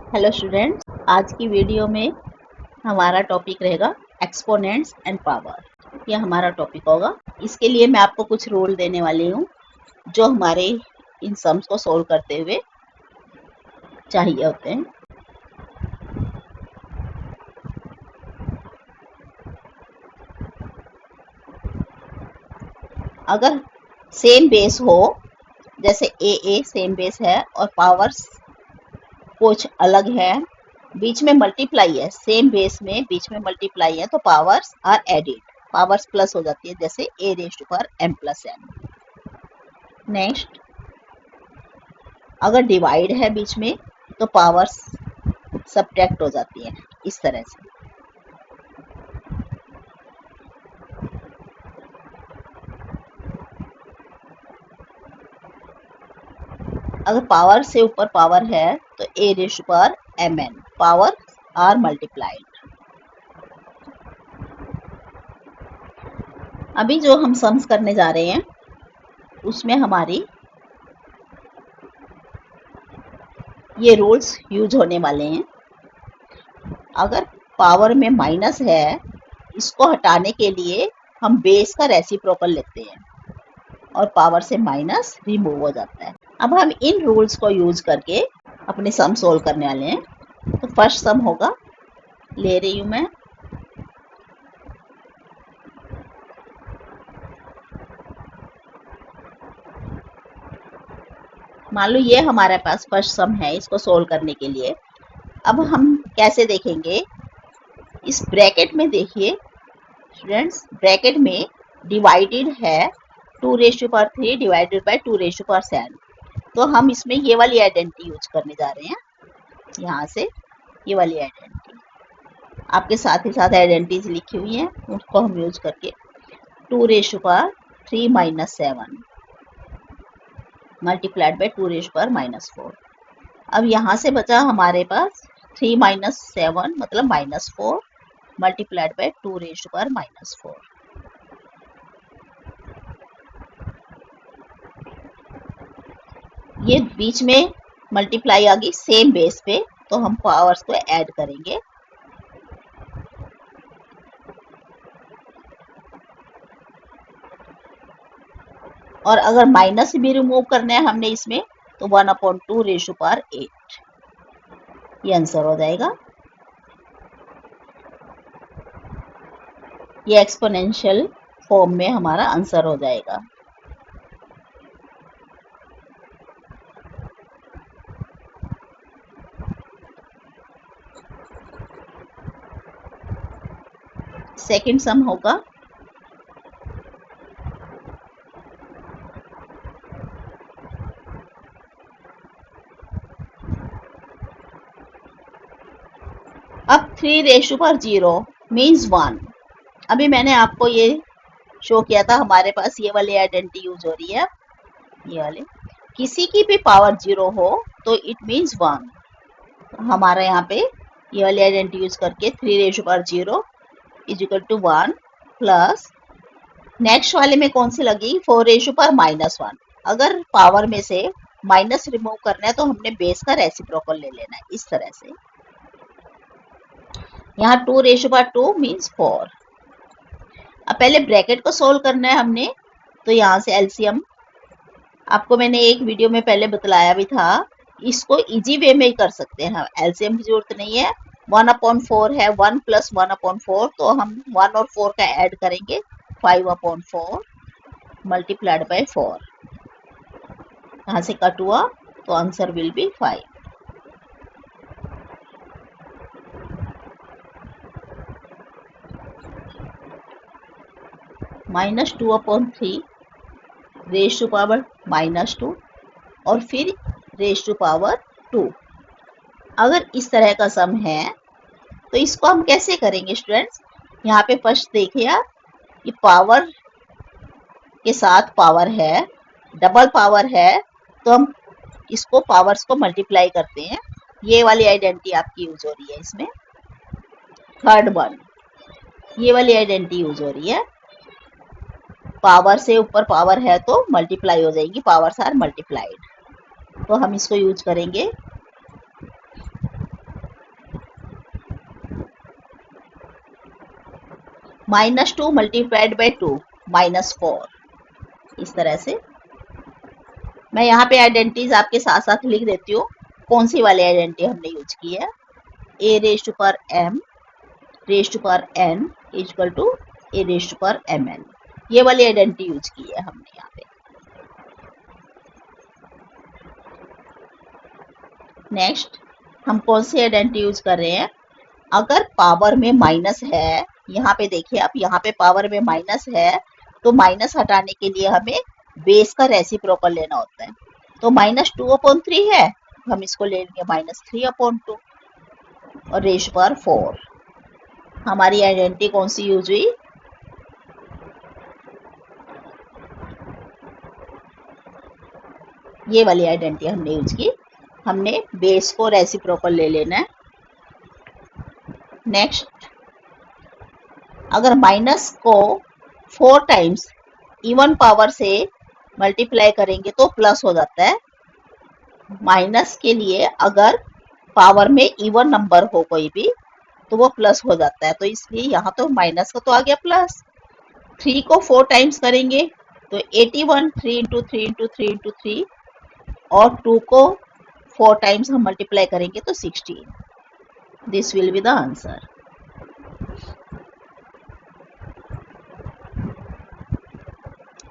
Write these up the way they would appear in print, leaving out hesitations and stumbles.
Hello students, आज की video में हमारा टॉपिक रहेगा एक्सपोनेंट्स एंड पावर। यह हमारा टॉपिक होगा। इसके लिए मैं आपको कुछ रूल देने वाली हूँ जो हमारे इन सम्स को सोल्व करते हुए चाहिए होते हैं। अगर सेम बेस हो, जैसे ए सेम बेस है और पावर्स कुछ अलग है, बीच में मल्टीप्लाई है, सेम बेस में बीच में मल्टीप्लाई है, तो powers are added, powers plus हो जाती है, जैसे a raise to power m plus n। Next, अगर डिवाइड है बीच में तो पावर्स सब्ट्रैक्ट हो जाती है, इस तरह से। अगर पावर से ऊपर पावर है तो a raise to power mn, power are multiplied. अभी जो हम सम्स करने जा रहे हैं उसमें हमारी ये रूल्स यूज होने वाले हैं। अगर पावर में माइनस है, इसको हटाने के लिए हम बेस का रेसिप्रोकल लेते हैं और पावर से माइनस रिमूव हो जाता है। अब हम इन रूल्स को यूज करके अपने सम सोल्व करने वाले हैं। तो फर्स्ट सम होगा, ले रही हूं मैं, मान लो ये हमारे पास फर्स्ट सम है। इसको सोल्व करने के लिए अब हम कैसे देखेंगे, इस ब्रैकेट में देखिए स्टूडेंट्स, ब्रैकेट में डिवाइडेड है 2⁻³ डिवाइडेड बाय 2⁻7। तो हम इसमें ये वाली आइडेंटिटी यूज करने जा रहे हैं। यहाँ से ये वाली आइडेंटिटी आपके साथ ही साथ आइडेंटिटीज लिखी हुई हैं, उसको हम यूज करके 2⁻³ - 7 मल्टीप्लाइड बाय 2⁻⁻4। अब यहाँ से बचा हमारे पास 3 - 7 मतलब -4 मल्टीप्लाइड बाय 2⁻⁻4। ये बीच में मल्टीप्लाई आ गई सेम बेस पे, तो हम पावर्स को ऐड करेंगे। और अगर माइनस भी रिमूव करना है हमने इसमें, तो 1/2⁸8 ये आंसर हो जाएगा। ये एक्सपोनेंशियल फॉर्म में हमारा आंसर हो जाएगा। सेकंड सम होगा, अब 3⁻0 मीन्स 1। अभी मैंने आपको ये शो किया था, हमारे पास ये वाली आइडेंटिटी यूज हो रही है, ये वाले। किसी की भी पावर 0 हो तो इट मीन्स 1। हमारा यहाँ पे ये वाली आइडेंटिटी यूज करके 3⁻0 is equal to 1 plus next वाले में कौन सी लगी, 4⁻⁻1। अगर पावर में से माइनस रिमूव करना है तो हमने बेस का रेसिप्रोकल ले लेना है, इस तरह से। यहाँ 2⁻2 मीन्स 4। अब पहले ब्रैकेट को सोल्व करना है हमने, तो यहाँ से एलसीएम, आपको मैंने एक वीडियो में पहले बतलाया भी था, इसको इजी वे में ही कर सकते हैं, एलसीएम की जरूरत नहीं है। 1/4 है, 1 + 1/4, तो हम 1 और 4 का ऐड करेंगे, 5/4 मल्टीप्लाइड बाय 4। यहाँ से कट हुआ तो answer will be 5। -2/3 raise to power -2 और फिर रेज़ टू पावर 2। अगर इस तरह का सम है तो इसको हम कैसे करेंगे स्टूडेंट्स, यहाँ पे फर्स्ट देखिए आप, ये पावर के साथ पावर है, डबल पावर है, तो हम इसको पावर्स को मल्टीप्लाई करते हैं। ये वाली आइडेंटिटी आपकी यूज हो रही है इसमें। थर्ड वन, ये वाली आइडेंटिटी यूज हो रही है, पावर से ऊपर पावर है तो मल्टीप्लाई हो जाएगी, पावर्स आर मल्टीप्लाइड, तो हम इसको यूज करेंगे। -2 मल्टीप्लाइड बाई 2 -4। इस तरह से मैं यहाँ पे आइडेंटिटीज आपके साथ साथ लिख देती हूँ कौन सी वाली आइडेंटिटी हमने यूज की है। a raise to power m raise to power n equal to a raise to power mn, ये वाली आइडेंटिटी यूज की है हमने यहाँ पे। नेक्स्ट हम कौन सी आइडेंटिटी यूज कर रहे हैं, अगर पावर में माइनस है, यहाँ पे देखिए आप, यहाँ पे पावर में माइनस है तो माइनस हटाने के लिए हमें बेस का रेसिप्रोकल लेना होता है। तो -2/3 है, हम इसको ले लेंगे -3/2 और रेज पावर 4। हमारी आइडेंटिटी कौन सी यूज हुई, ये वाली आइडेंटिटी हमने यूज की। हमने बेस को रेसिप्रोकल ले लेना है। नेक्स्ट, अगर माइनस को 4 टाइम्स इवन पावर से मल्टीप्लाई करेंगे तो प्लस हो जाता है। माइनस के लिए अगर पावर में इवन नंबर हो कोई भी तो वो प्लस हो जाता है, तो इसलिए यहाँ तो माइनस का तो आ गया प्लस। 3 को 4 टाइम्स करेंगे तो 81, 3 इंटू 3 इंटू 3 इंटू 3, और 2 को 4 टाइम्स हम मल्टीप्लाई करेंगे तो 16। This will be the answer.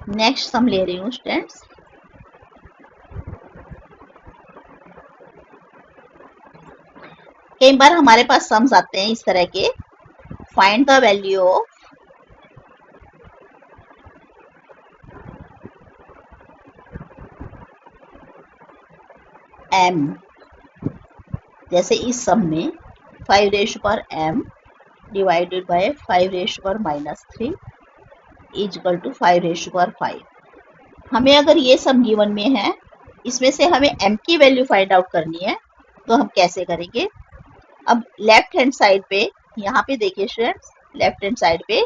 Next हम ले रही हूँ स्टूडेंट्स, कई बार हमारे पास सम्स आते हैं इस तरह के, find the value of m। जैसे इस सम में 5 raise to power m divided by 5 raise to power -3 equal to 5 raise to power 5। हमें अगर ये सम गिवन में है, इसमें से हमें m की वैल्यू फाइंड आउट करनी है, तो हम कैसे करेंगे। अब लेफ्ट हैंड साइड पे, यहाँ पे देखिए स्टूडेंट्स, लेफ्ट हैंड साइड पे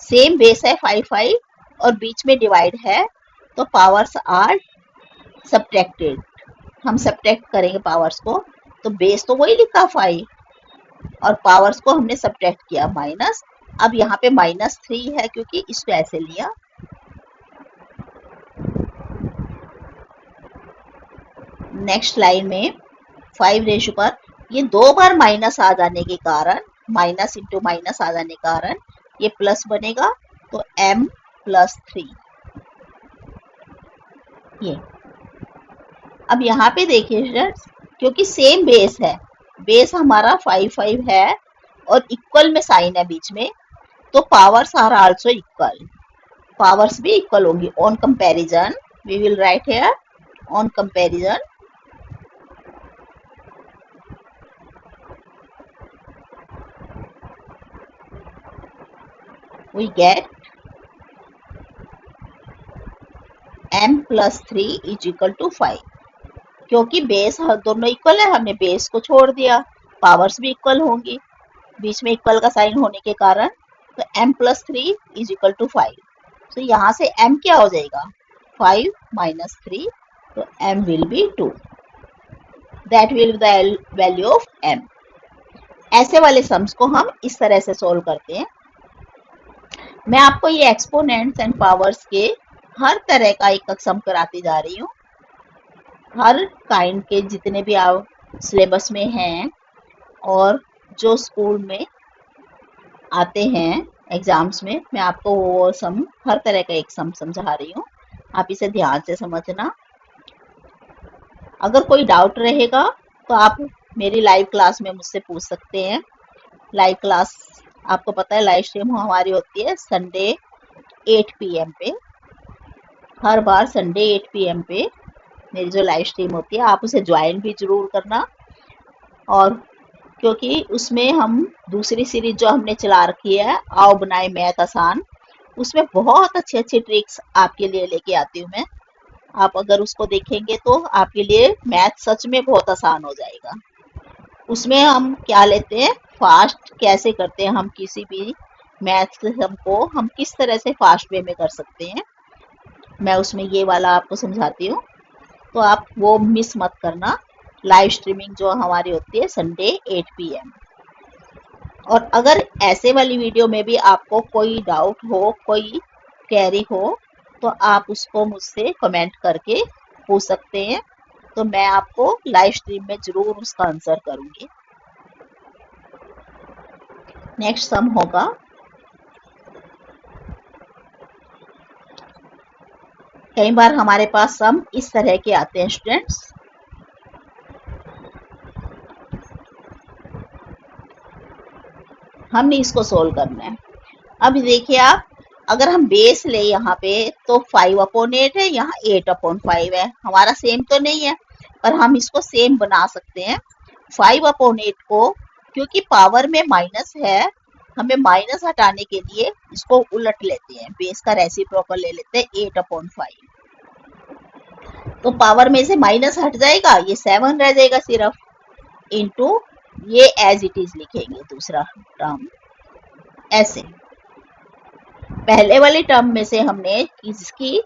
सेम बेस है 5 और बीच में डिवाइड है, तो पावर्स आर सब्ट्रैक्टेड। हम सब्ट्रैक्ट करेंगे पावर्स को, तो बेस तो वही लिखा 5 और पावर्स को हमने सब्ट्रैक्ट किया माइनस। अब यहाँ पे -3 है क्योंकि इसको ऐसे लिया। नेक्स्ट लाइन में 5 रेज टू पावर, ये 2 बार माइनस आ जाने के कारण, माइनस इंटू माइनस आ जाने के कारण ये प्लस बनेगा, तो m + 3 ये। अब यहाँ पे देखिए स्टूडेंट्स, क्योंकि सेम बेस है, बेस हमारा 5 है और इक्वल में साइन है बीच में, तो powers are also equal, powers भी इक्वल होंगी। On comparison we will write here, on comparison we get m + 3 = 5। क्योंकि बेस दोनों इक्वल है, हमने बेस को छोड़ दिया, पावर्स भी इक्वल होंगी, बीच में इक्वल का साइन होने के कारण, तो m + 3 = 5। तो यहाँ से m क्या हो जाएगा, 5 - 3, तो m will be 2। That will be the value of m। ऐसे वाले सम्स को हम इस तरह से सोल्व करते हैं। मैं आपको ये एक्सपोनेंट्स एंड पावर्स के हर तरह का एक सम कराती जा रही हूँ। हर काइंड के जितने भी आप सिलेबस में हैं और जो स्कूल में आते हैं एग्जाम्स में, मैं आपको वो सम, हर तरह का एक सम समझा रही हूँ। आप इसे ध्यान से समझना। अगर कोई डाउट रहेगा तो आप मेरी लाइव क्लास में मुझसे पूछ सकते हैं। लाइव क्लास आपको पता है लाइव स्ट्रीम हमारी होती है संडे 8 PM पे। हर बार संडे 8 PM पे मेरी जो लाइव स्ट्रीम होती है, आप उसे ज्वाइन भी जरूर करना। और क्योंकि उसमें हम दूसरी सीरीज जो हमने चला रखी है, आओ बनाए मैथ आसान, उसमें बहुत अच्छी अच्छी ट्रिक्स आपके लिए लेके आती हूँ मैं। आप अगर उसको देखेंगे तो आपके लिए मैथ सच में बहुत आसान हो जाएगा। उसमें हम क्या लेते हैं, फास्ट कैसे करते हैं, हम किसी भी मैथ सिस्टम को हम किस तरह से फास्ट वे में कर सकते हैं, मैं उसमें ये वाला आपको समझाती हूँ। तो आप वो मिस मत करना। लाइव स्ट्रीमिंग जो हमारी होती है संडे 8 PM। और अगर ऐसे वाली वीडियो में भी आपको कोई डाउट हो, कोई क्वेरी हो, तो आप उसको मुझसे कमेंट करके पूछ सकते हैं, तो मैं आपको लाइव स्ट्रीम में जरूर उसका आंसर करूंगी। नेक्स्ट सम होगा कई बार हमारे पास सम इस तरह के आते हैं स्टूडेंट्स। हमने इसको सोल्व करना है। अब देखिए आप, अगर हम बेस ले यहाँ पे तो 5/8 है, यहाँ 8/5 है। हमारा सेम तो नहीं है, पर हम इसको सेम बना सकते हैं। 5/8 को क्योंकि पावर में माइनस है, हमें माइनस हटाने के लिए इसको उलट लेते हैं, बेस का रेसिप्रोकल ले लेते हैं 8/5। तो पावर में से माइनस हट जाएगा, ये 7 रह जाएगा सिर्फ, इनटू ये एज इट इज लिखेंगे दूसरा टर्म ऐसे। पहले वाले टर्म में से हमने किसकी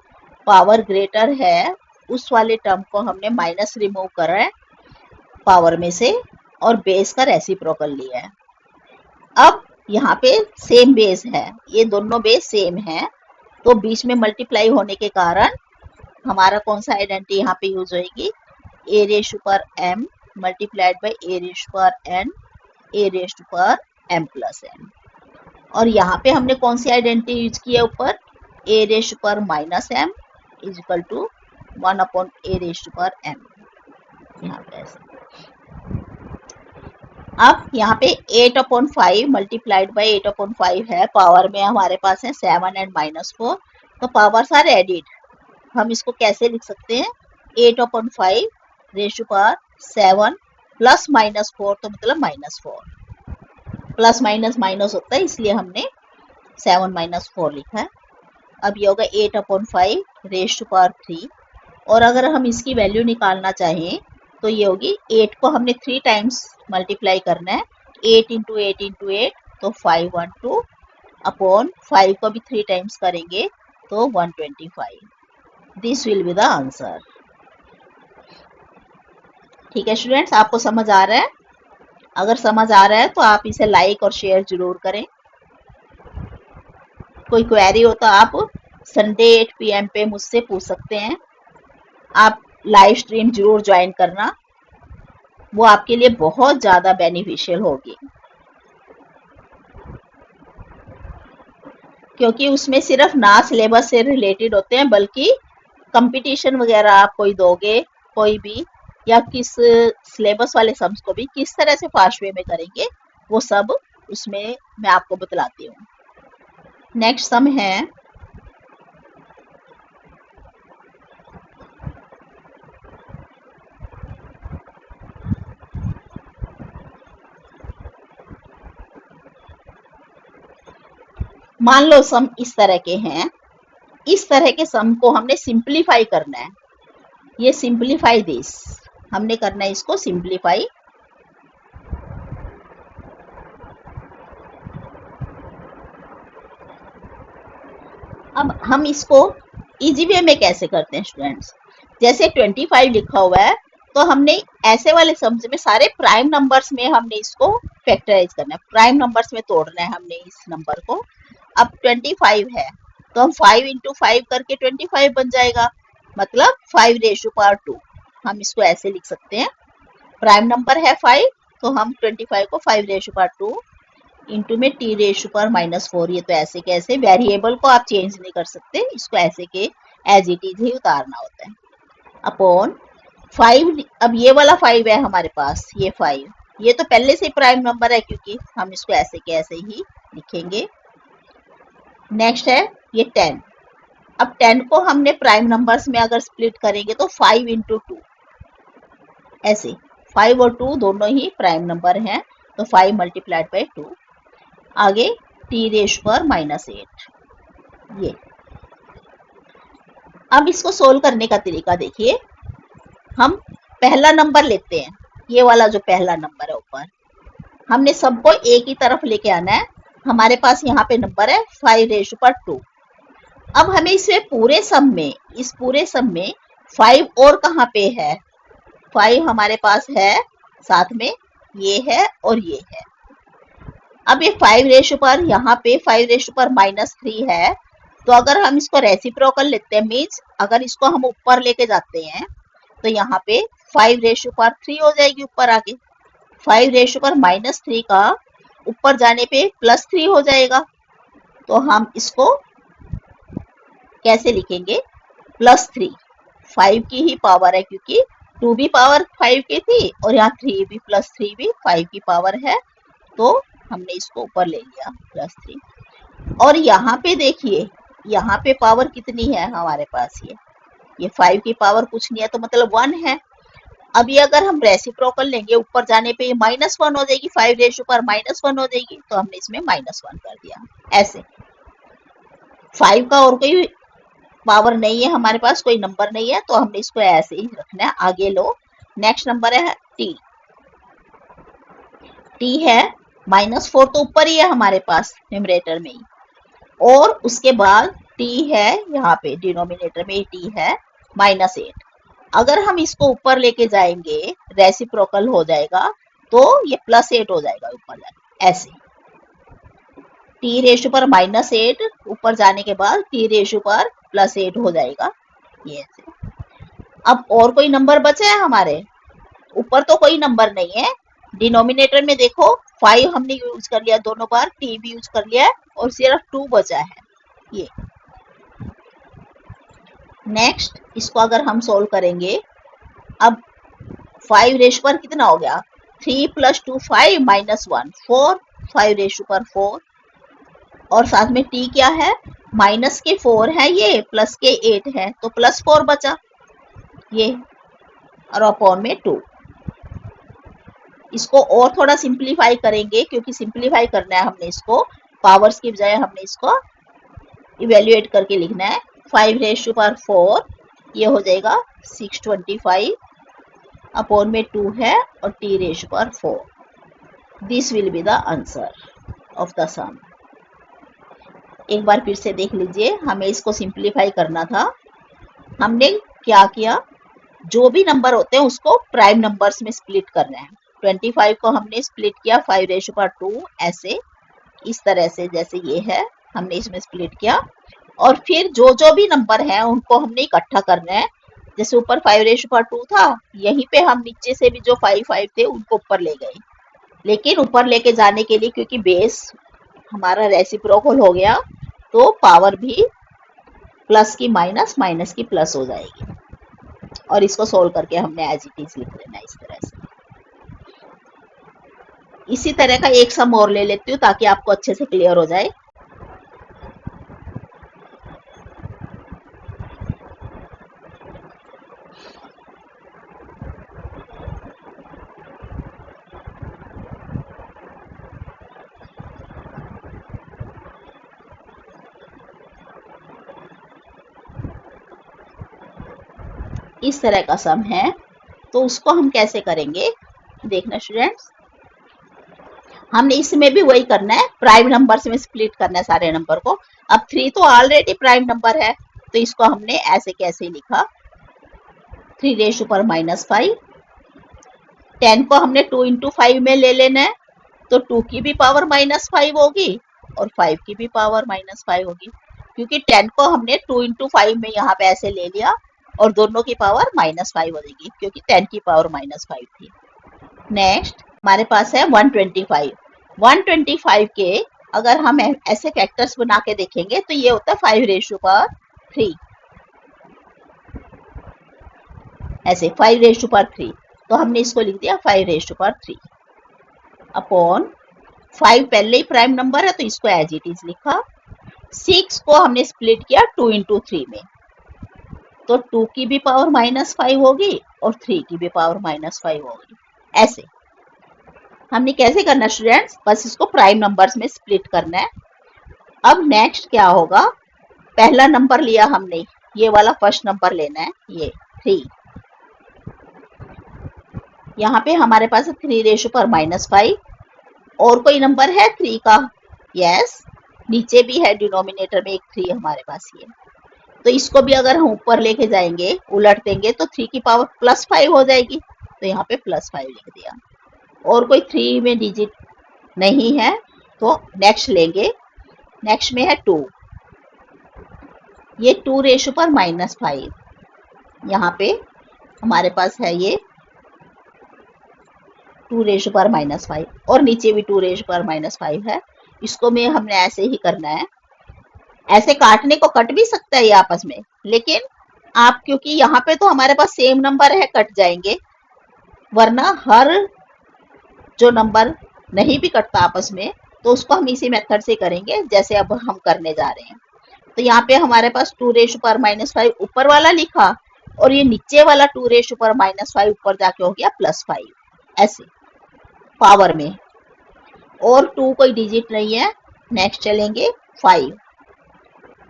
पावर ग्रेटर है उस वाले टर्म को हमने माइनस रिमूव करा है पावर में से और बेस का रेसिप्रोकल लिया है। अब यहाँ पे सेम बेस है, ये दोनों बेस सेम है, तो बीच में मल्टीप्लाई होने के कारण हमारा कौन सा आइडेंटिटी यहाँ पे यूज होगी, ए raise to power M multiplied by A raise to पर N A raise to power M plus N. और यहाँ पे हमने कौन सी आइडेंटिटी यूज की है ऊपर, a raise to power minus m is equal to 1/a raise to power m, यहाँ पे ऐसे। अब यहाँ पे 8/5 मल्टीप्लाइड बाई 8/5 है, पावर में हमारे पास है 7 एंड -4, तो पावर्स आर एडिड। हम इसको कैसे लिख सकते हैं, 8/5 रेशु पर 7 प्लस -4, तो मतलब -4, प्लस माइनस माइनस होता है इसलिए हमने 7 - 4 लिखा है। अब ये होगा 8/5 रेशु पर 3, और अगर हम इसकी वैल्यू निकालना चाहें तो ये होगी 8 को हमने 3 टाइम्स मल्टीप्लाई करना है, 8 × 8 × 8 तो 512 अपॉन 5 को भी 3 टाइम्स करेंगे तो 125। This will be the answer. ठीक है स्टूडेंट्स, आपको समझ आ रहा है? अगर समझ आ रहा है तो आप इसे लाइक और शेयर जरूर करें। कोई क्वेरी हो तो आप संडे 8 PM पे मुझसे पूछ सकते हैं। आप लाइव स्ट्रीम जरूर ज्वाइन करना, वो आपके लिए बहुत ज़्यादा बेनिफिशियल होगी, क्योंकि उसमें सिर्फ ना सिलेबस से रिलेटेड होते हैं, बल्कि कंपटीशन वगैरह आप कोई दोगे कोई भी, या किस सिलेबस वाले सम्स को भी किस तरह से फास्ट वे में करेंगे, वो सब उसमें मैं आपको बतलाती हूँ। नेक्स्ट सम है मान लो सम इस तरह के हैं, इस तरह के सम को हमने सिंप्लीफाई करना है। ये सिंप्लीफाई दिस, हमने करना है इसको सिंप्लीफाई। अब हम इसको इजी वे में कैसे करते हैं स्टूडेंट्स, जैसे 25 लिखा हुआ है, तो हमने ऐसे वाले सम्स में सारे प्राइम नंबर्स में हमने इसको फैक्टराइज करना है, प्राइम नंबर्स में तोड़ना है हमने इस नंबर को। अब 25 है तो हम 5 × 5 करके 25 बन जाएगा, मतलब 5/2। हम इसको ऐसे लिख सकते हैं, प्राइम नंबर है 5 तो हम 25 को 5/2 इंटू में t⁻⁻4, ये तो ऐसे कैसे, वेरिएबल को आप चेंज नहीं कर सकते, इसको ऐसे के एज इट इज ही उतारना होता है, अपॉन 5। अब ये वाला 5 है हमारे पास, ये 5, ये तो पहले से प्राइम नंबर है क्योंकि हम इसको ऐसे के ऐसे ही लिखेंगे। नेक्स्ट है ये 10। अब 10 को हमने प्राइम नंबर्स में अगर स्प्लिट करेंगे तो 5 × 2, ऐसे 5 और 2 दोनों ही प्राइम नंबर हैं, तो 5 × 2। आगे t⁻⁻8, ये। अब इसको सोल्व करने का तरीका देखिए, हम पहला नंबर लेते हैं, ये वाला जो पहला नंबर है ऊपर, हमने सबको एक ही तरफ लेके आना है। हमारे पास यहाँ पे नंबर है 5/2। अब हमें इसमें पूरे सम में, इस पूरे सम में 5 और कहाँ पे है, 5 हमारे पास है साथ में, ये है और ये है, अब ये 5 रेशो पर यहाँ पे 5 रेशो पर -3 है, तो अगर हम इसको रेसिप्रोकल लेते हैं, मीन्स अगर इसको हम ऊपर लेके जाते हैं तो यहाँ पे 5 रेशो पर 3 हो जाएगी ऊपर आके। 5 रेशो पर -3 का ऊपर जाने पे +3 हो जाएगा। तो हम इसको कैसे लिखेंगे? +3, 5 की ही पावर है क्योंकि 2 भी पावर 5 की थी और यहाँ 3 भी +3 भी 5 की पावर है, तो हमने इसको ऊपर ले लिया +3। और यहाँ पे देखिए, यहाँ पे पावर कितनी है हमारे पास? ये 5 की पावर कुछ नहीं है, तो मतलब 1 है। अब ये अगर हम रेसिप्रोकल लेंगे ऊपर जाने पे -1 हो जाएगी, 5 रेशो पर -1 हो जाएगी, तो हमने इसमें -1 कर दिया। ऐसे 5 का और कोई पावर नहीं है हमारे पास, कोई नंबर नहीं है, तो हमने इसको ऐसे ही रखना है। आगे लो, नेक्स्ट नंबर है t। t है -4, तो ऊपर ही है हमारे पास न्यूमरेटर में ही, और उसके बाद t है यहाँ पे डिनोमिनेटर में t है -8। अगर हम इसको ऊपर लेके जाएंगे, रेसिप्रोकल हो जाएगा, तो ये +8 हो जाएगा ऊपर जाके। ऐसे t रेशो पर -8 ऊपर जाने के बाद t रेशो पर +8 हो जाएगा, ये ऐसे। अब और कोई नंबर बचे हैं हमारे? ऊपर तो कोई नंबर नहीं है। डिनोमिनेटर में देखो 5 हमने यूज कर लिया दोनों बार, t भी यूज कर लिया है, और सिर्फ 2 बचा है ये। नेक्स्ट इसको अगर हम सोल्व करेंगे, अब 5 रेशो पर कितना हो गया? 3 + 2 5 -1 4, 5 रेशो पर 4, और साथ में t क्या है? माइनस के 4 है ये, प्लस के 8 है, तो +4 बचा ये, और अपॉन में 2। इसको और थोड़ा सिंप्लीफाई करेंगे, क्योंकि सिंप्लीफाई करना है हमने इसको, पावर्स की बजाय हमने इसको इवेल्युएट करके लिखना है। 5 रेशो पर 4 ये हो जाएगा 625, अपॉन में 2 है, और t रेशो पर 4। This will be the answer of the sum. एक बार फिर से देख लीजिए, हमें इसको सिंप्लीफाई करना था। हमने क्या किया? जो भी नंबर होते हैं उसको प्राइम नंबर्स में स्प्लिट करना है। 25 को हमने स्प्लिट किया 5 रेशो पर 2, ऐसे इस तरह से, जैसे ये है, हमने इसमें स्प्लिट किया। और फिर जो जो भी नंबर है उनको हमने इकट्ठा करना है। जैसे ऊपर 5 रेशो पर 2 था, यहीं पे हम नीचे से भी जो 5 थे उनको ऊपर ले गए। लेकिन ऊपर लेके जाने के लिए, क्योंकि बेस हमारा रेसिप्रोकल हो गया, तो पावर भी प्लस की माइनस, माइनस की प्लस हो जाएगी। और इसको सोल्व करके हमने एज इट इज लिख लेना इस तरह से। इसी तरह का एक सम और ले लेती हूँ ताकि आपको अच्छे से क्लियर हो जाए। इस तरह का सम है, तो उसको हम कैसे करेंगे देखना स्टूडेंट्स। हमने इसमें भी वही करना है, प्राइम नंबर में स्प्लिट करना है सारे नंबर को। अब 3 तो ऑलरेडी प्राइम नंबर है, तो इसको हमने ऐसे कैसे लिखा? 3 रेशो पर -5। 10 को हमने 2 × 5 में ले लेना है, तो 2 की भी पावर -5 होगी और 5 की भी पावर -5 होगी, क्योंकि 10 को हमने 2 × 5 में यहाँ पे ऐसे ले लिया, और दोनों की पावर -5 हो जाएगी, क्योंकि 10 की पावर -5 थी। नेक्स्ट हमारे पास है 125। 125 के अगर हम ऐसे फैक्टर्स बना के देखेंगे, तो ये होता है 5 रेशो पर 3, ऐसे 5 रेशो पर 3, तो हमने इसको लिख दिया 5 रेशो पर 3 अपॉन 5 पहले ही प्राइम नंबर है, तो इसको एज इट इज लिखा। 6 को हमने स्प्लिट किया 2 × 3 में, तो 2 की भी पावर -5 होगी और 3 की भी पावर -5 होगी। ऐसे हमने कैसे करना स्टूडेंट्स? बस इसको प्राइम नंबर्स में स्प्लिट करना है। अब नेक्स्ट क्या होगा? पहला नंबर लिया हमने, ये वाला फर्स्ट नंबर लेना है, ये 3। यहाँ पे हमारे पास 3 रेशो पर -5, और कोई नंबर है 3 का? यस, नीचे भी है डिनोमिनेटर में एक 3 हमारे पास ये। तो इसको भी अगर हम ऊपर लेके जाएंगे, उलट देंगे, तो 3 की पावर +5 हो जाएगी, तो यहाँ पे +5 लिख दिया। और कोई 3 में डिजिट नहीं है, तो नेक्स्ट लेंगे, नेक्स्ट में है 2, ये 2 रेशो पर -5, यहाँ पे हमारे पास है ये 2 रेशो पर -5 और नीचे भी 2 रेशो पर -5 है। इसको में हमने ऐसे ही करना है, ऐसे काटने को कट भी सकता है ये आपस में, लेकिन आप क्योंकि यहाँ पे तो हमारे पास सेम नंबर है कट जाएंगे, वरना हर जो नंबर नहीं भी कटता आपस में तो उसको हम इसी मेथड से करेंगे जैसे अब हम करने जा रहे हैं। तो यहाँ पे हमारे पास 2 रेशो पर -5 ऊपर वाला लिखा और ये नीचे वाला 2 रेशो पर -5 ऊपर जाके हो गया +5, ऐसे पावर में, और 2 कोई डिजिट नहीं है। नेक्स्ट चलेंगे 5,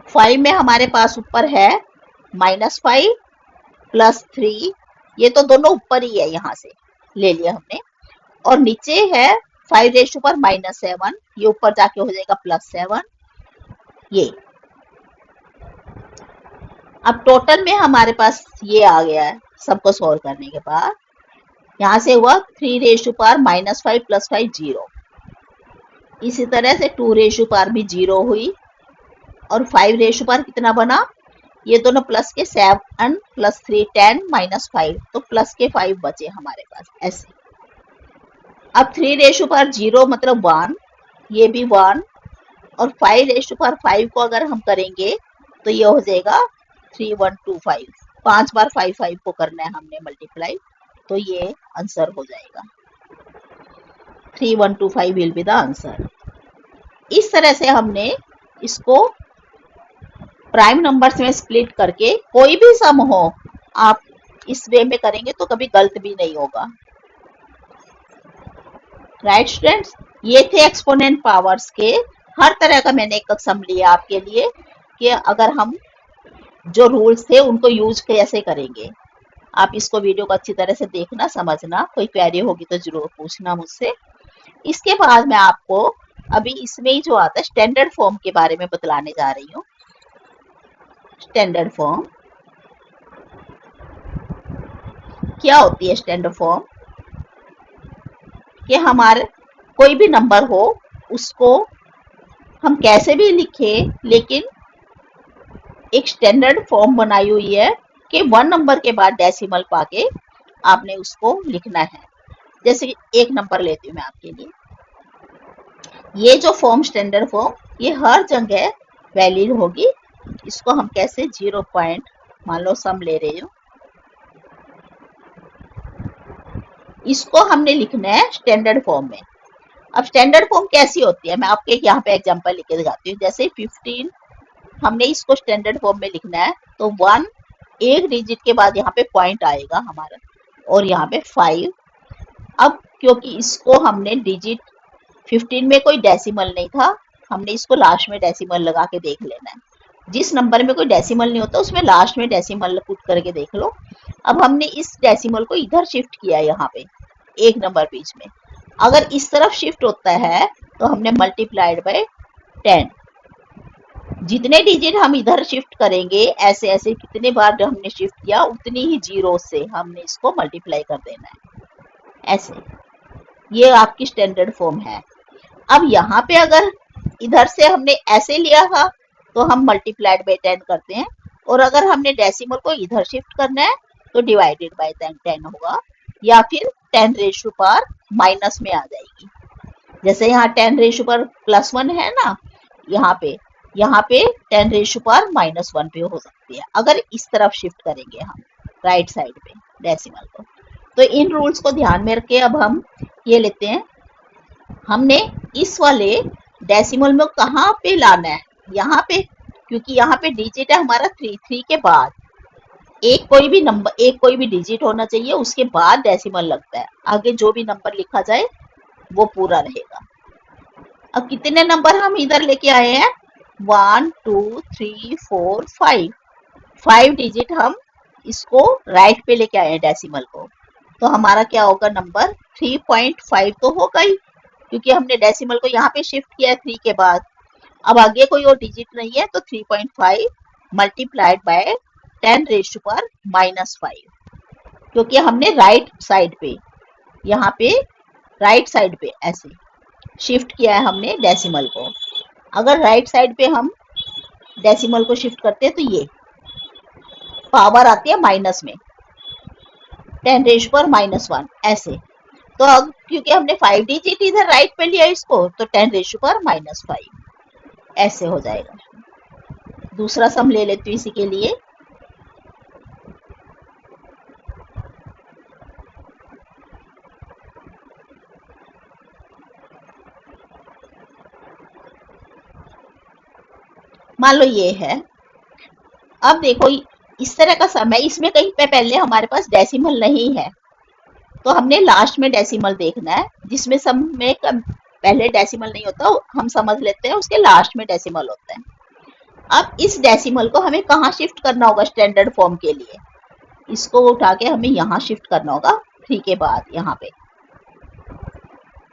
5 में हमारे पास ऊपर है -5 +3, ये तो दोनों ऊपर ही है, यहाँ से ले लिया हमने, और नीचे है 5 रेशो पर -7, ये ऊपर जाके हो जाएगा +7, ये। अब टोटल में हमारे पास ये आ गया है, सबको सॉल्व करने के बाद यहाँ से हुआ 3 रेशो पर -5 +5 0, इसी तरह से 2 रेशो पर भी 0 हुई, और 5 रेशो पर कितना बना, ये दोनों प्लस के 7 +3 10 -5, तो प्लस के 5 बचे हमारे पास, ऐसे। अब 3 रेशो पर 0 मतलब 1, ये भी 1, और 5 रेशो पर 5 को अगर हम करेंगे तो ये हो जाएगा 3125, 5 बार 5 को करना है हमने मल्टीप्लाई, तो ये आंसर हो जाएगा, 3125 विल बी द आंसर। इस तरह से हमने इसको प्राइम नंबर्स में स्प्लिट करके, कोई भी सम हो आप इस वे में करेंगे तो कभी गलत भी नहीं होगा। राइट स्टूडेंट्स, ये थे एक्सपोनेंट पावर्स के हर तरह का मैंने एक सम लिया आपके लिए कि अगर हम जो रूल्स थे उनको यूज कैसे करेंगे। आप इसको वीडियो को अच्छी तरह से देखना, समझना, कोई क्वेरी होगी तो जरूर पूछना मुझसे। इसके बाद मैं आपको अभी इसमें ही जो आता है स्टैंडर्ड फॉर्म के बारे में बतलाने जा रही हूँ। स्टैंडर्ड फॉर्म क्या होती है? स्टैंडर्ड फॉर्म कि हमारे कोई भी नंबर हो उसको हम कैसे भी लिखे, लेकिन एक स्टैंडर्ड फॉर्म बनाई हुई है कि 1 नंबर के बाद डेसिमल पाके आपने उसको लिखना है। जैसे एक नंबर लेती हूँ मैं आपके लिए, ये जो फॉर्म स्टैंडर्ड फॉर्म ये हर जगह वैलिड होगी। इसको हम कैसे 0 पॉइंट मान लो सम ले रहे हो, इसको हमने लिखना है स्टैंडर्ड फॉर्म में। अब स्टैंडर्ड फॉर्म कैसी होती है मैं आपको एक यहाँ पे एग्जांपल लिख के दिखाती हूँ। जैसे 15 हमने इसको स्टैंडर्ड फॉर्म में लिखना है तो 1 एक डिजिट के बाद यहाँ पे पॉइंट आएगा हमारा, और यहाँ पे 5। अब क्योंकि इसको हमने डिजिट 15 में कोई डेसिमल नहीं था, हमने इसको लास्ट में डेसिमल लगा के देख लेना है। जिस नंबर में कोई डेसिमल नहीं होता उसमें लास्ट में डेसिमल पुट करके देख लो। अब हमने इस डेसिमल को इधर शिफ्ट किया, यहाँ पे एक नंबर बीच में, अगर इस तरफ शिफ्ट होता है तो हमने मल्टीप्लाइड बाय 10। जितने डिजिट हम इधर शिफ्ट करेंगे, ऐसे ऐसे कितने बार हमने शिफ्ट किया उतनी ही जीरो से हमने इसको मल्टीप्लाई कर देना है, ऐसे। ये आपकी स्टैंडर्ड फॉर्म है। अब यहाँ पे अगर इधर से हमने ऐसे लिया था तो हम मल्टीप्लाइड बाय 10 करते हैं, और अगर हमने डेसिमल को इधर शिफ्ट करना है तो डिवाइडेड बाय 10 होगा, या फिर 10 रेशो पर माइनस में आ जाएगी। जैसे यहाँ 10 रेशो पर +1 है ना, यहाँ पे 10 रेशो पर -1 पे हो सकती है अगर इस तरफ शिफ्ट करेंगे हम राइट साइड पे डेसिमल को। तो इन रूल्स को ध्यान में रख के अब हम ये लेते हैं, हमने इस वाले डेसिमल में कहाँ पे लाना है, यहाँ पे, क्योंकि यहाँ पे डिजिट है हमारा 3 के बाद एक कोई भी नंबर, एक कोई भी डिजिट होना चाहिए, उसके बाद डेसिमल लगता है, आगे जो भी नंबर लिखा जाए वो पूरा रहेगा। अब कितने नंबर हम इधर लेके आए हैं, 1 2 3 4 5, 5 डिजिट हम इसको राइट पे लेके आए हैं डेसिमल को, तो हमारा क्या होगा नंबर 3.5 तो होगा ही, क्योंकि हमने डेसिमल को यहाँ पे शिफ्ट किया है 3 के बाद। अब आगे कोई और डिजिट नहीं है तो 3.5 मल्टीप्लाइड बाय 10 रेशो पर -5, क्योंकि हमने राइट साइड पे, यहाँ पे राइट साइड पे ऐसे शिफ्ट किया है हमने डेसिमल को। अगर राइट साइड पे हम डेसिमल को शिफ्ट करते हैं तो ये पावर आती है माइनस में, 10⁻⁻1 ऐसे। तो अब क्योंकि हमने 5 डिजिट इधर राइट पे लिया इसको, तो 10⁻⁻5 ऐसे हो जाएगा। दूसरा सम ले लेती हूँ इसी के लिए। मान लो ये है। अब देखो इस तरह का सम है, इसमें कहीं पे पहले हमारे पास डेसिमल नहीं है, तो हमने लास्ट में डेसिमल देखना है। जिसमें सम में पहले डेसिमल नहीं होता, हम समझ लेते हैं उसके लास्ट में डेसिमल होता है। अब इस डेसिमल को हमें कहाँ शिफ्ट करना होगा स्टैंडर्ड फॉर्म के लिए? इसको उठा के हमें यहाँ शिफ्ट करना होगा 3 के बाद। यहाँ पे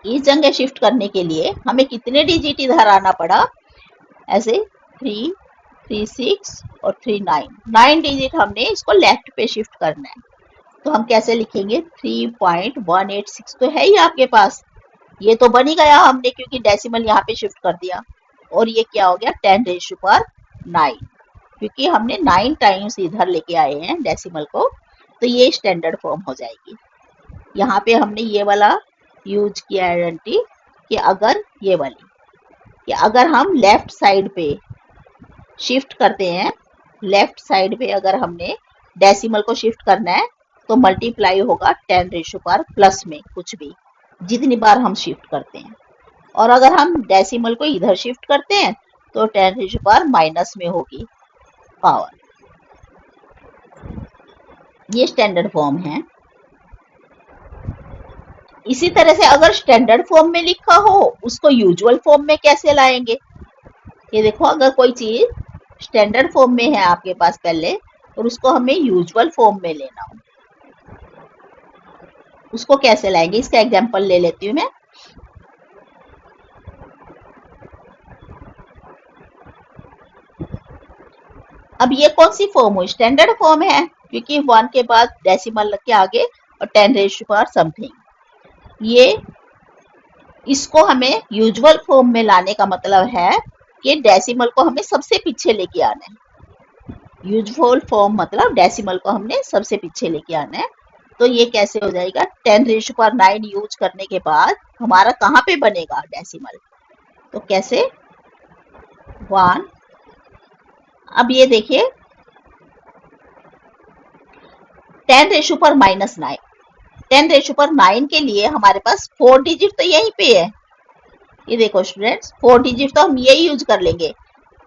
इस जगह शिफ्ट करने के लिए हमें कितने डिजिट इधर आना पड़ा? ऐसे 3, 3, 6 और 3, 9। 9 डिजिट हमने इसको लेफ्ट पे शिफ्ट करना है। तो हम कैसे लिखेंगे? 3.186 तो है ही आपके पास, ये तो बन ही गया हमने क्योंकि डेसिमल यहाँ पे शिफ्ट कर दिया। और ये क्या हो गया? 10⁻9, क्योंकि हमने 9 टाइम्स इधर लेके आए हैं डेसिमल को, तो ये स्टैंडर्ड फॉर्म हो जाएगी। यहाँ पे हमने ये वाला यूज किया आइडेंटिटी कि अगर ये वाली कि अगर हम लेफ्ट साइड पे शिफ्ट करते हैं, लेफ्ट साइड पे अगर हमने डेसिमल को शिफ्ट करना है तो मल्टीप्लाई होगा 10⁻+ में, कुछ भी जितनी बार हम शिफ्ट करते हैं। और अगर हम डेसिमल को इधर शिफ्ट करते हैं तो 10⁻⁻- में होगी पावर। ये स्टैंडर्ड फॉर्म है। इसी तरह से अगर स्टैंडर्ड फॉर्म में लिखा हो उसको यूजुअल फॉर्म में कैसे लाएंगे? ये देखो, अगर कोई चीज स्टैंडर्ड फॉर्म में है आपके पास पहले और उसको हमें यूजुअल फॉर्म में लेना हो, उसको कैसे लाएंगे? इसका एग्जांपल ले लेती हूँ मैं। अब ये कौन सी फॉर्म हुई? स्टैंडर्ड फॉर्म है, क्योंकि 1 के बाद डेसिमल के आगे और 10⁻⁻ समथिंग। ये इसको हमें यूजुअल फॉर्म में लाने का मतलब है कि डेसिमल को हमें सबसे पीछे लेके आना है। यूजुअल फॉर्म मतलब डेसिमल को हमने सबसे पीछे लेके आना है। तो ये कैसे हो जाएगा? 10⁻9 यूज करने के बाद हमारा कहाँ पे बनेगा डेसिमल? तो कैसे? 1। अब ये देखिए 10⁻⁻9, 10⁻9 के लिए हमारे पास 4 डिजिट तो यहीं पे है। ये देखो स्टूडेंट्स, 4 डिजिट तो हम यही यूज कर लेंगे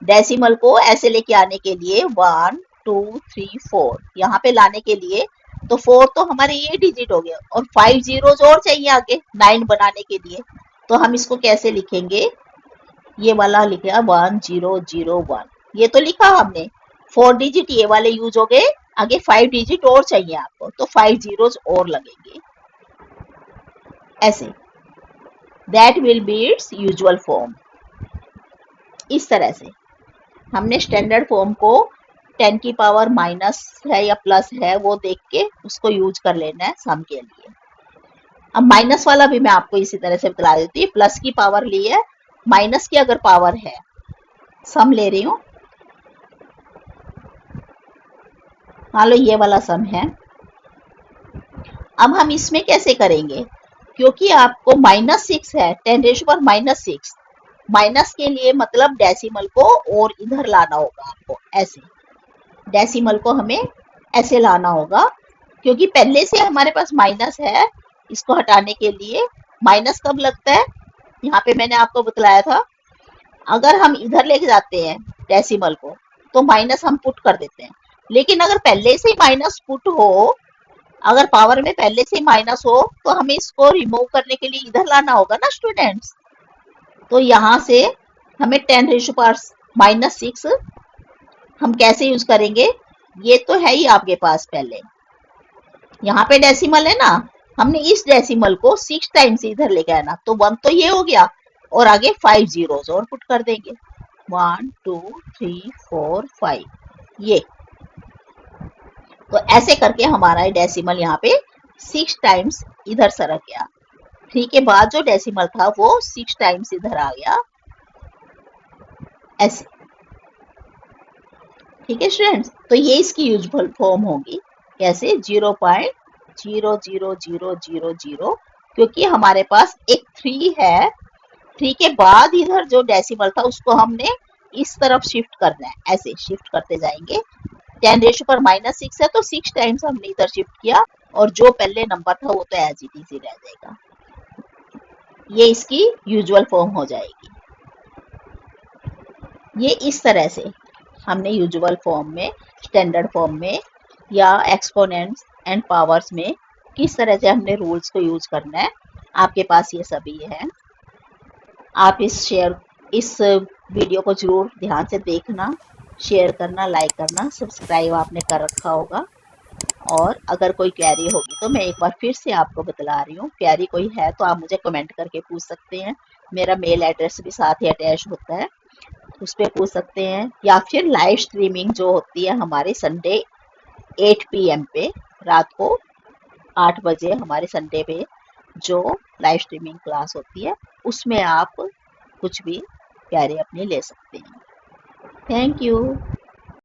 डेसिमल को ऐसे लेके आने के लिए। 1, 2, 3, 4 यहाँ पे लाने के लिए। तो 4 तो हमारे ये डिजिट हो गया और 5 जीरोज और चाहिए आगे 9 बनाने के लिए। तो हम इसको कैसे लिखेंगे? ये वाला लिखेगा 1001, ये तो लिखा हमने। 4 डिजिट ये वाले यूज हो गए, आगे 5 डिजिट और चाहिए आपको, तो 5 जीरोज और लगेंगे ऐसे। That will be it's usual form. इस तरह से हमने स्टैंडर्ड फॉर्म को 10 की पावर माइनस है या प्लस है वो देख के उसको यूज कर लेना है सम के लिए। अब माइनस वाला भी मैं आपको इसी तरह से बता देती हूँ। प्लस की पावर ली है, माइनस की अगर पावर है, सम ले रही हूँ। मान लो ये वाला सम है। अब हम इसमें कैसे करेंगे? क्योंकि आपको -6 है, 10⁻⁻6 माइनस के लिए मतलब डेसिमल को और इधर लाना होगा आपको ऐसे। डेसिमल को हमें ऐसे लाना होगा क्योंकि पहले से हमारे पास माइनस है। इसको हटाने के लिए माइनस कब लगता है? यहाँ पे मैंने आपको बतलाया था, अगर हम इधर लेके जाते हैं डेसिमल को तो माइनस हम पुट कर देते हैं। लेकिन अगर पहले से माइनस पुट हो, अगर पावर में पहले से माइनस हो, तो हमें इसको रिमूव करने के लिए इधर लाना होगा ना स्टूडेंट्स। तो यहाँ से हमें 10⁻⁻6 हम कैसे यूज करेंगे? ये तो है ही आपके पास पहले, यहाँ पे डेसिमल है ना, हमने इस डेसिमल को 6 टाइम्स इधर लेके आना, तो 1 तो ये हो गया और आगे 5 जीरोज और पुट कर देंगे। 1, 2, 3, 4, 5 ये। तो ऐसे करके हमारा डेसिमल यहाँ पे 6 टाइम्स इधर सरक गया। 3 के बाद जो डेसिमल था वो 6 टाइम्स इधर आ गया, ऐसे। ठीक है स्टूडेंट्स, तो ये इसकी यूजुअल फॉर्म होगी। कैसे? 0.00000, क्योंकि हमारे पास एक 3 है, 3 के बाद इधर जो डेसिमल था उसको हमने इस तरफ शिफ्ट करना है, ऐसे शिफ्ट करते जाएंगे। 10⁻⁻6 है तो 6 टाइम्स हमने इधर शिफ्ट किया, और जो पहले नंबर था वो तो एज इट इज ही रह जाएगा। ये इसकी यूजुअल फॉर्म हो जाएगी। ये इस तरह से हमने यूजुअल फॉर्म में, स्टैंडर्ड फॉर्म में या एक्सपोनेंट्स एंड पावर्स में किस तरह से हमने रूल्स को यूज करना है, आपके पास ये सभी है। आप इस वीडियो को जरूर ध्यान से देखना, शेयर करना, लाइक करना, सब्सक्राइब आपने कर रखा होगा। और अगर कोई क्वेरी होगी तो मैं एक बार फिर से आपको बतला रही हूँ, क्वेरी कोई है तो आप मुझे कमेंट करके पूछ सकते हैं। मेरा मेल एड्रेस भी साथ ही अटैच होता है, उस पर पूछ सकते हैं। या फिर लाइव स्ट्रीमिंग जो होती है हमारे संडे 8 PM पे, रात को 8 बजे हमारे संडे पे जो लाइव स्ट्रीमिंग क्लास होती है, उसमें आप कुछ भी क्वेरी अपनी ले सकते हैं। Thank you.